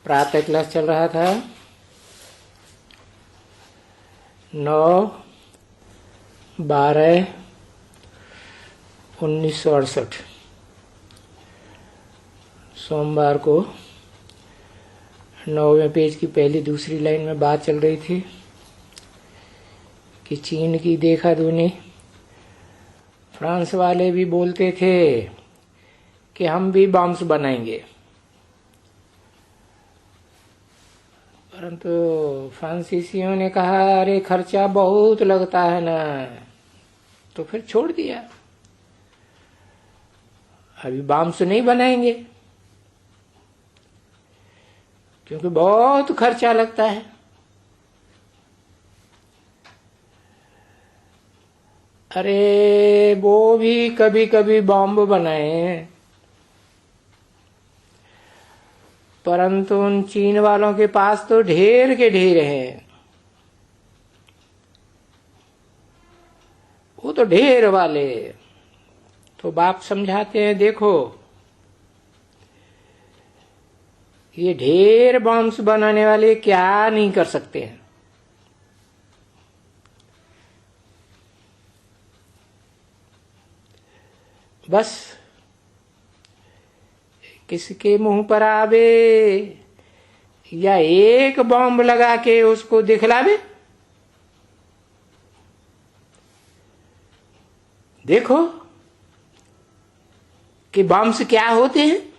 प्रातः क्लास चल रहा था 9/12/1968 सोमवार को 9वें पेज की पहली दूसरी लाइन में बात चल रही थी कि चीन की देखा दुनी फ्रांस वाले भी बोलते थे कि हम भी बम्स बनाएंगे, परंतु फ्रांसीसियों ने कहा अरे खर्चा बहुत लगता है ना, तो फिर छोड़ दिया। अभी बम्स नहीं बनाएंगे क्योंकि बहुत खर्चा लगता है। अरे वो भी कभी कभी बॉम्ब बनाए, परंतु उन चीन वालों के पास तो ढेर के ढेर हैं। वो तो ढेर वाले। तो बाप समझाते हैं देखो ये ढेर बॉम्ब्स बनाने वाले क्या नहीं कर सकते हैं। बस किसके मुंह पर आवे या एक बॉम्ब लगा के उसको दिखलावे। देखो कि बॉम्ब्स क्या होते हैं।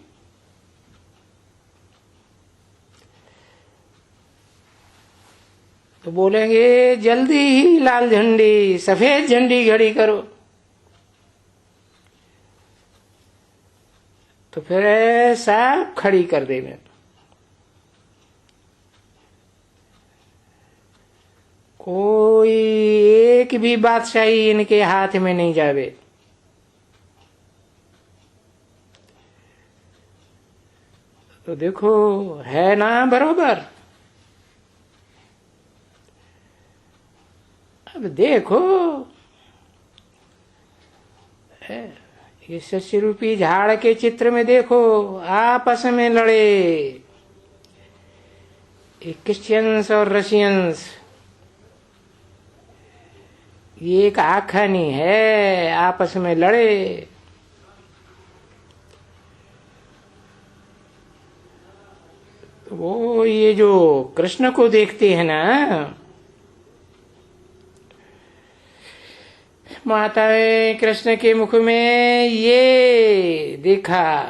तो बोलेंगे जल्दी ही लाल झंडी सफेद झंडी खड़ी करो। तो फिर ऐसा खड़ी कर देंगे। कोई एक भी बादशाही इनके हाथ में नहीं जावे। तो देखो है ना बरोबर। अब देखो ये शस्य रूपी झाड़ के चित्र में देखो आपस में लड़े क्रिश्चियंस और रशियंस। ये एक आखानी है, आपस में लड़े। वो ये जो कृष्ण को देखते हैं ना, माता ने कृष्ण के मुख में ये देखा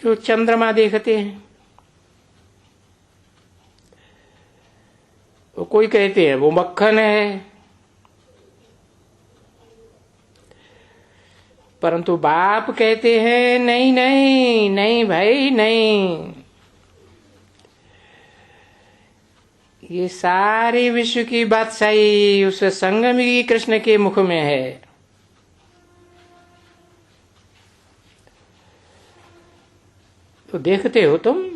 जो चंद्रमा देखते हैं। वो कोई कहते हैं वो मक्खन है, परंतु बाप कहते हैं नहीं नहीं नहीं भाई नहीं, ये सारी विश्व की बादशाही उस संगमी कृष्ण के मुख में है। तो देखते हो तुम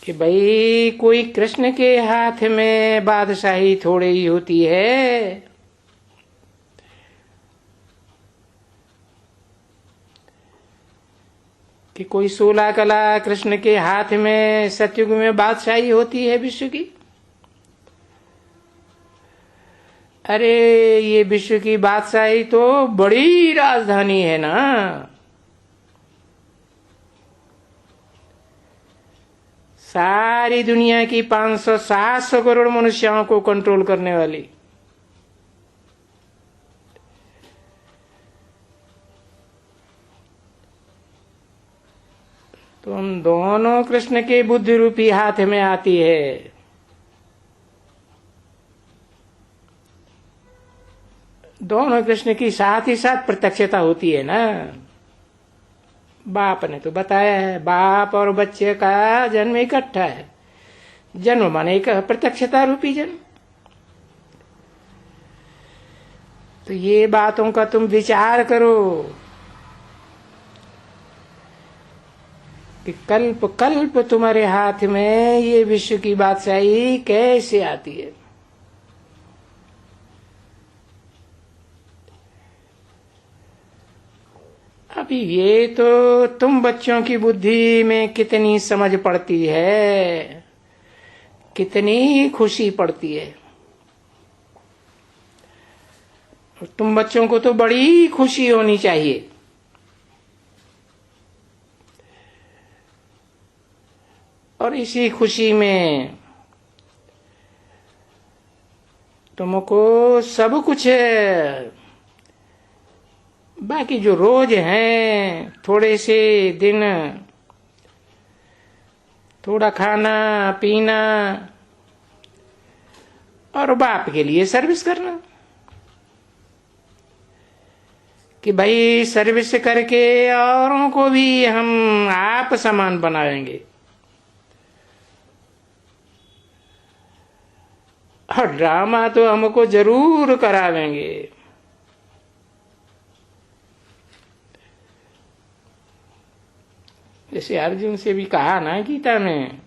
कि भाई कोई कृष्ण के हाथ में बादशाही थोड़ी ही होती है। कि कोई 16 कला कृष्ण के हाथ में सतयुग में बादशाही होती है विश्व की। अरे ये विश्व की बादशाही तो बड़ी राजधानी है ना। सारी दुनिया की 500-700 करोड़ मनुष्यों को कंट्रोल करने वाली। तो उन दोनों कृष्ण के बुद्धि रूपी हाथ में आती है। दोनों कृष्ण की साथ ही साथ प्रत्यक्षता होती है ना। बाप ने तो बताया है बाप और बच्चे का जन्म इकट्ठा है। जन्म माने एक प्रत्यक्षता रूपी जन्म। तो ये बातों का तुम विचार करो कि कल्प कल्प तुम्हारे हाथ में ये विश्व की बादशाही कैसे आती है। अभी ये तो तुम बच्चों की बुद्धि में कितनी समझ पड़ती है, कितनी खुशी पड़ती है। तुम बच्चों को तो बड़ी खुशी होनी चाहिए। और इसी खुशी में तुमको सब कुछ बाकी जो रोज हैं, थोड़े से दिन थोड़ा खाना पीना और बाप के लिए सर्विस करना, कि भाई सर्विस करके औरों को भी हम आप समान बनाएंगे। और ड्रामा तो हमको जरूर करावेंगे। जैसे अर्जुन से भी कहा ना गीता में,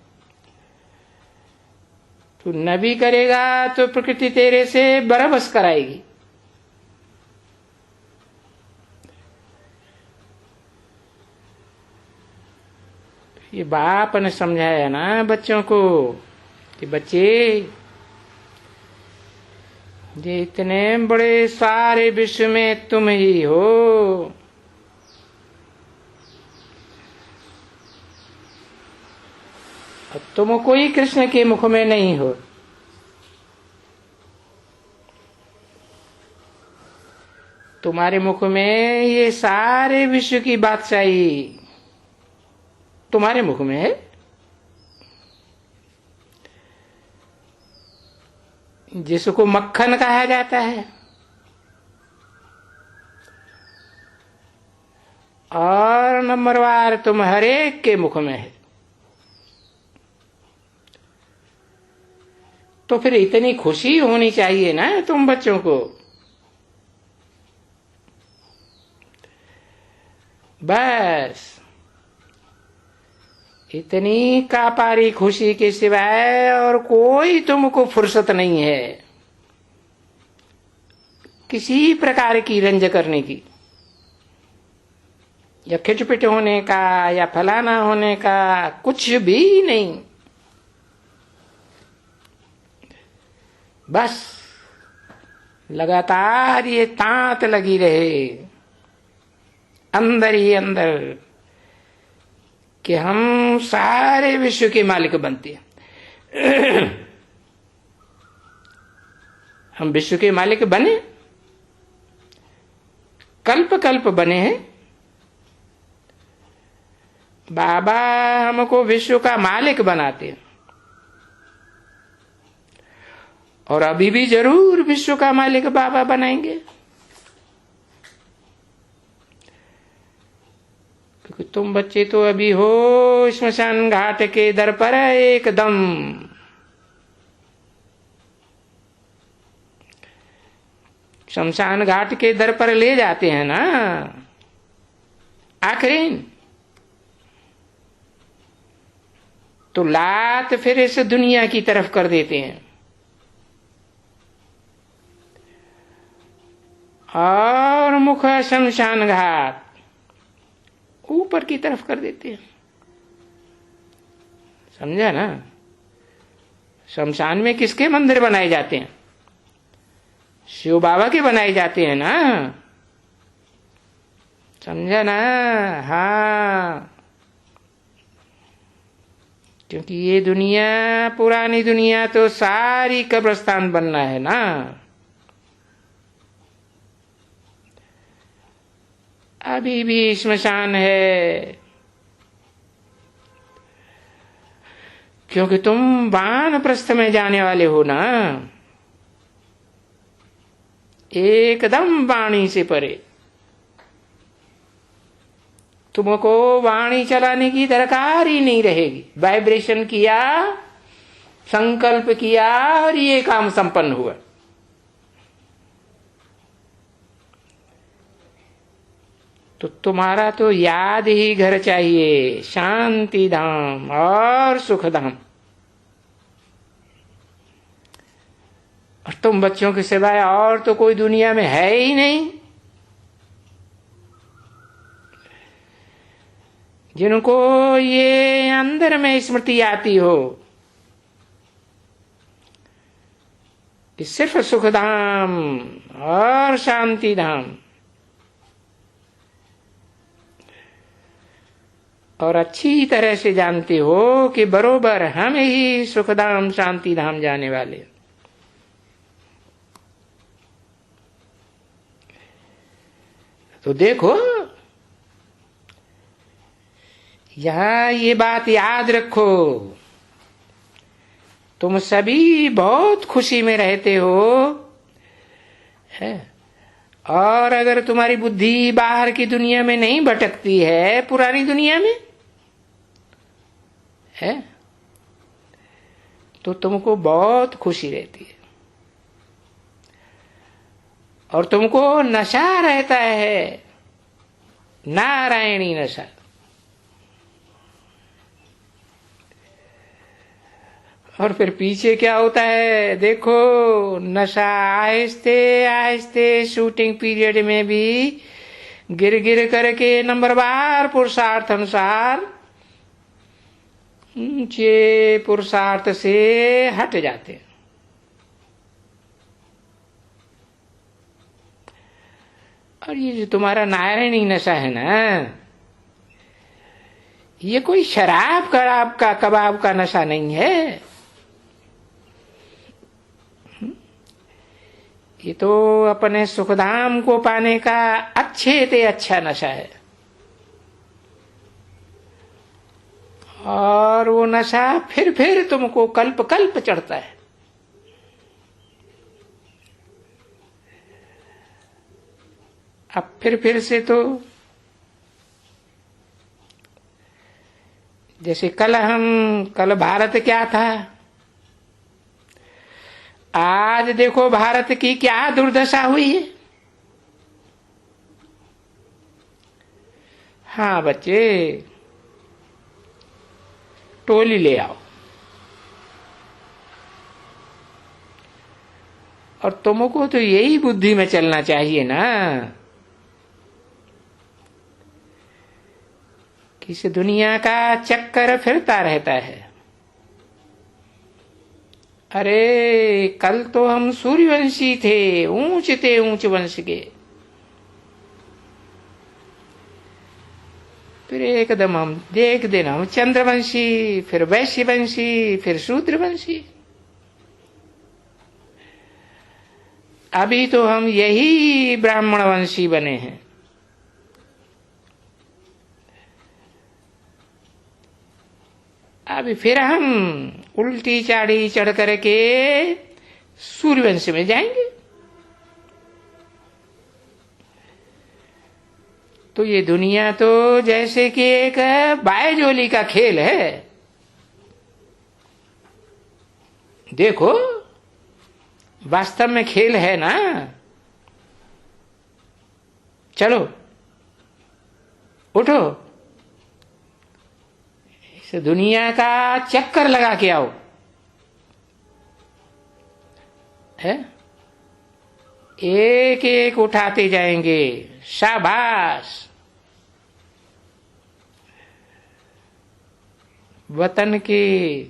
तू न भी करेगा तो प्रकृति तेरे से बरबस कराएगी। ये बाप ने समझाया ना बच्चों को कि बच्चे, ये इतने बड़े सारे विश्व में तुम ही हो, और तुम कोई कृष्ण के मुख में नहीं हो। तुम्हारे मुख में ये सारे विश्व की बादशाही तुम्हारे मुख में है। जिसको मक्खन कहा जाता है, और नंबरवार तुम हरेक के मुख में है। तो फिर इतनी खुशी होनी चाहिए ना तुम बच्चों को। बस इतनी कापारी खुशी के सिवाय और कोई तुमको फुर्सत नहीं है किसी प्रकार की रंज करने की, या खिटपिट होने का, या फलाना होने का, कुछ भी नहीं। बस लगातार ये तांत लगी रहे अंदर ही अंदर कि हम सारे विश्व के मालिक बनते हैं। हम विश्व के मालिक बने, कल्प कल्प बने हैं। बाबा हमको विश्व का मालिक बनाते हैं, और अभी भी जरूर विश्व का मालिक बाबा बनाएंगे। क्योंकि तुम बच्चे तो अभी हो श्मशान घाट के दर पर एकदम। शमशान घाट के दर पर ले जाते हैं ना आखिरी, तो लात फिर इस दुनिया की तरफ कर देते हैं और मुख शमशान घाट ऊपर की तरफ कर देते हैं। समझा ना? शमशान में किसके मंदिर बनाए जाते हैं? शिव बाबा के बनाए जाते हैं ना। समझा ना? हाँ, क्योंकि ये दुनिया, पुरानी दुनिया तो सारी कब्रिस्तान बनना है ना। अभी भी श्मशान है, क्योंकि तुम वानप्रस्थ में जाने वाले हो ना, एकदम वाणी से परे। तुमको वाणी चलाने की दरकार ही नहीं रहेगी। वाइब्रेशन किया, संकल्प किया और ये काम संपन्न हुआ। तो तुम्हारा तो याद ही घर चाहिए, शांति धाम और सुख धाम। और तुम बच्चों के सिवाय और तो कोई दुनिया में है ही नहीं। जिनको ये अंदर में स्मृति आती हो कि सिर्फ सुखधाम और शांति धाम, और अच्छी तरह से जानते हो कि बरोबर हम ही सुखधाम शांति धाम जाने वाले, तो देखो यहां ये बात याद रखो, तुम सभी बहुत खुशी में रहते हो है? और अगर तुम्हारी बुद्धि बाहर की दुनिया में नहीं भटकती है, पुरानी दुनिया में है, तो तुमको बहुत खुशी रहती है और तुमको नशा रहता है, नारायणी नशा। और फिर पीछे क्या होता है देखो, नशा आहिस्ते आहिस्ते शूटिंग पीरियड में भी गिर गिर करके नंबरवार पुरुषार्थ अनुसार ऊंचे पुरुषार्थ से हट जाते हैं। और ये जो तुम्हारा नारायणी नशा है ना, ये कोई शराब कबाब का कबाब का नशा नहीं है, ये तो अपने सुखधाम को पाने का अच्छे से अच्छा नशा है। और वो नशा फिर तुमको कल्प कल्प चढ़ता है। अब फिर से तो जैसे कल भारत क्या था, आज देखो भारत की क्या दुर्दशा हुई है। हाँ बच्चे, टोली ले आओ, और तुमको तो यही बुद्धि में चलना चाहिए ना कि इस दुनिया का चक्कर फिरता रहता है। अरे कल तो हम सूर्यवंशी थे ऊंच वंश के, फिर एकदम हम देख देना हम चंद्रवंशी, फिर वैश्यवंशी, फिर शूद्रवंशी। अभी तो हम यही ब्राह्मणवंशी बने हैं। अभी फिर हम उल्टी चाड़ी चढ़ करके सूर्यवंश में जाएंगे। तो ये दुनिया तो जैसे कि एक बायजोली का खेल है। देखो वास्तव में खेल है ना। चलो उठो, इस दुनिया का चक्कर लगा के आओ है। एक एक उठाते जाएंगे, शाबाश। वतन के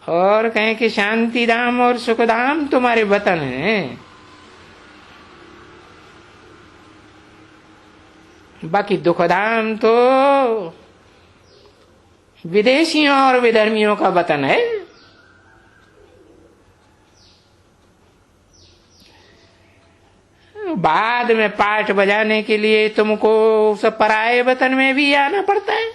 और कहें कि शांति धाम और सुखधाम तुम्हारे वतन हैं, बाकी दुखधाम तो विदेशियों और विधर्मियों का वतन है। बाद में पाठ बजाने के लिए तुमको उस पराये वतन में भी आना पड़ता है,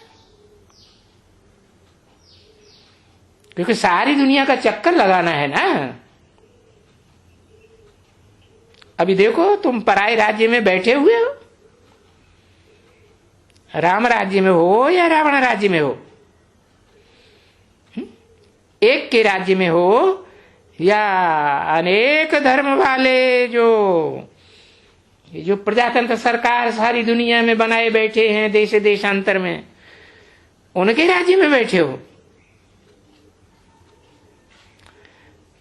क्योंकि सारी दुनिया का चक्कर लगाना है ना। अभी देखो तुम पराये राज्य में बैठे हुए हो, राम राज्य में हो या रावण राज्य में हो, एक के राज्य में हो या अनेक धर्म वाले जो प्रजातंत्र सरकार सारी दुनिया में बनाए बैठे हैं देश देशांतर में, उनके राज्य में बैठे हो।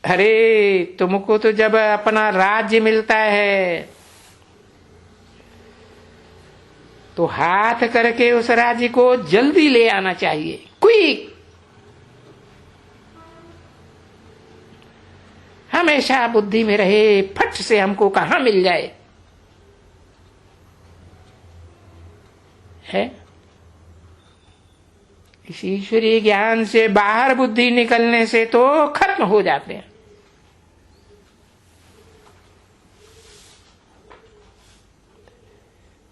अरे तुमको तो जब अपना राज्य मिलता है तो हाथ करके उस राज्य को जल्दी ले आना चाहिए, क्विक। हमेशा बुद्धि में रहे फट से हमको कहां मिल जाए, है। इस ईश्वरीय ज्ञान से बाहर बुद्धि निकलने से तो खत्म हो जाते हैं।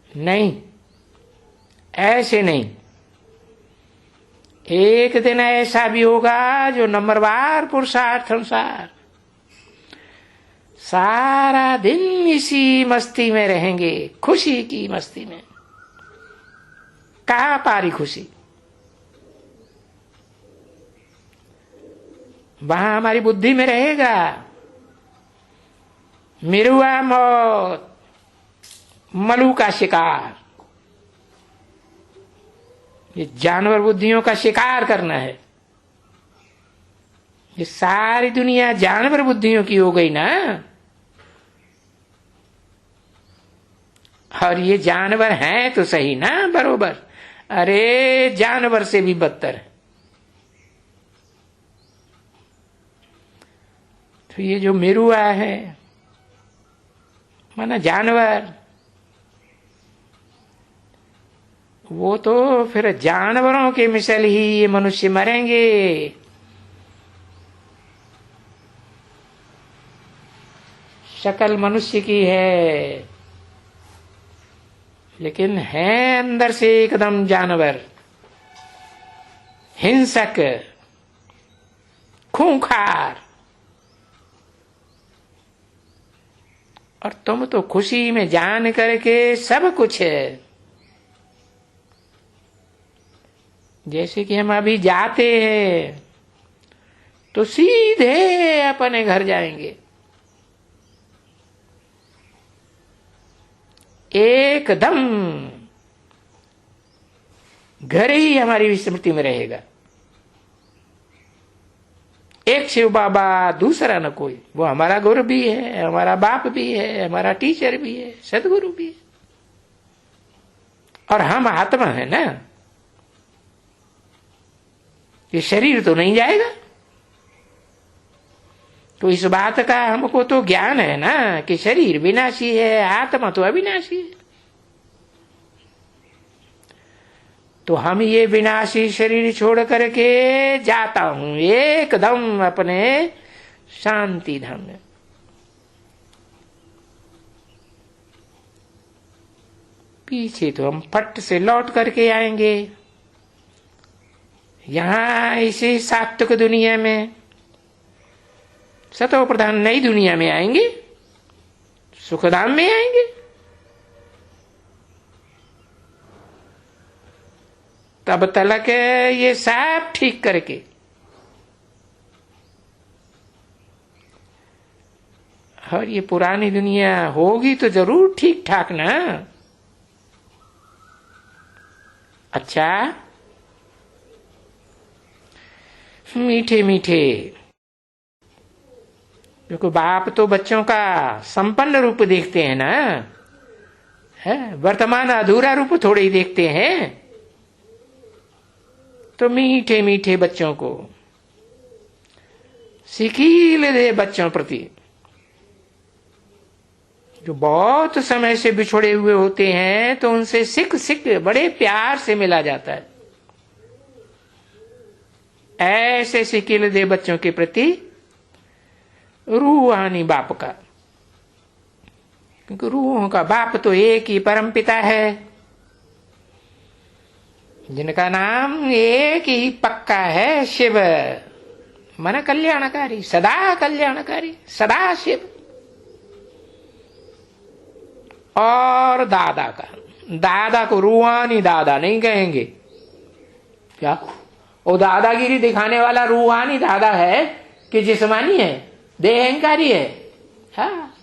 नहीं, ऐसे नहीं। एक दिन ऐसा भी होगा जो नंबरवार पुरुषार्थ अनुसार सारा दिन इसी मस्ती में रहेंगे, खुशी की मस्ती में। कहां पारी खुशी? वहां हमारी बुद्धि में रहेगा मिरुआ मौत, मलू का शिकार। ये जानवर बुद्धियों का शिकार करना है। ये सारी दुनिया जानवर बुद्धियों की हो गई ना, और ये जानवर हैं तो सही ना बरोबर। अरे जानवर से भी बदतर है। तो ये जो मिरुआ है माना जानवर, वो तो फिर जानवरों के मिसल ही ये मनुष्य मरेंगे। शक्ल मनुष्य की है लेकिन है अंदर से एकदम जानवर, हिंसक, खूंखार। और तुम तो खुशी में जान करके सब कुछ है। जैसे कि हम अभी जाते हैं तो सीधे अपने घर जाएंगे, एकदम घर ही हमारी स्मृति में रहेगा। एक शिव बाबा, दूसरा न कोई। वो हमारा गुरु भी है, हमारा बाप भी है, हमारा टीचर भी है, सदगुरु भी है, और हम आत्मा है ना। ये शरीर तो नहीं जाएगा। तो इस बात का हमको तो ज्ञान है ना कि शरीर विनाशी है, आत्मा तो अविनाशी है। तो हम ये विनाशी शरीर छोड़ करके जाता हूं एकदम अपने शांति धाम में। पीछे तो हम फट से लौट करके आएंगे। यहां इसी सात्विक दुनिया में, सतो प्रधान नई दुनिया में आएंगे, सुखधाम में आएंगे। तब तलक ये सब ठीक करके और ये पुरानी दुनिया होगी तो जरूर ठीक ठाक ना। अच्छा, मीठे मीठे, क्योंकि बाप तो बच्चों का संपन्न रूप देखते हैं ना, है वर्तमान अधूरा रूप थोड़े ही देखते हैं। तो मीठे मीठे बच्चों को सिकील दे, बच्चों प्रति जो बहुत समय से बिछड़े हुए होते हैं तो उनसे सिक सिक बड़े प्यार से मिला जाता है। ऐसे सिकील दे बच्चों के प्रति रूहानी बाप का, क्योंकि रूहों का बाप तो एक ही परमपिता है, जिनका नाम एक ही पक्का है, शिव। मन कल्याणकारी, सदा कल्याणकारी, सदा शिव। और दादा का, दादा को रूहानी दादा नहीं कहेंगे। क्या वो दादागिरी दिखाने वाला रूहानी दादा है कि जिस्मानी है, देहंकारी है? हाँ,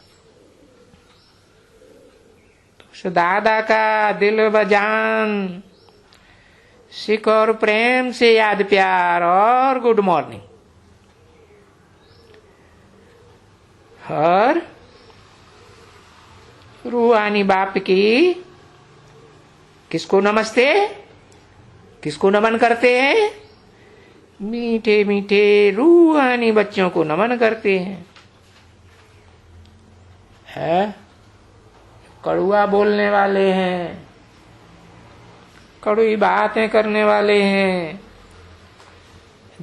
तो दादा का दिल बजान सिख और प्रेम से याद प्यार और गुड मॉर्निंग। और रूहानी बाप की किसको नमस्ते, किसको नमन करते हैं? मीठे मीठे रूहानी बच्चों को नमन करते हैं। है कड़ुआ बोलने वाले हैं, कड़ुई बातें करने वाले हैं,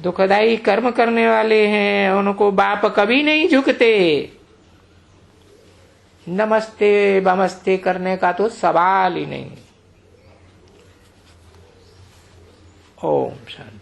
दुखदाई कर्म करने वाले हैं, उनको बाप कभी नहीं झुकते। नमस्ते बमस्ते करने का तो सवाल ही नहीं। ओम शांति।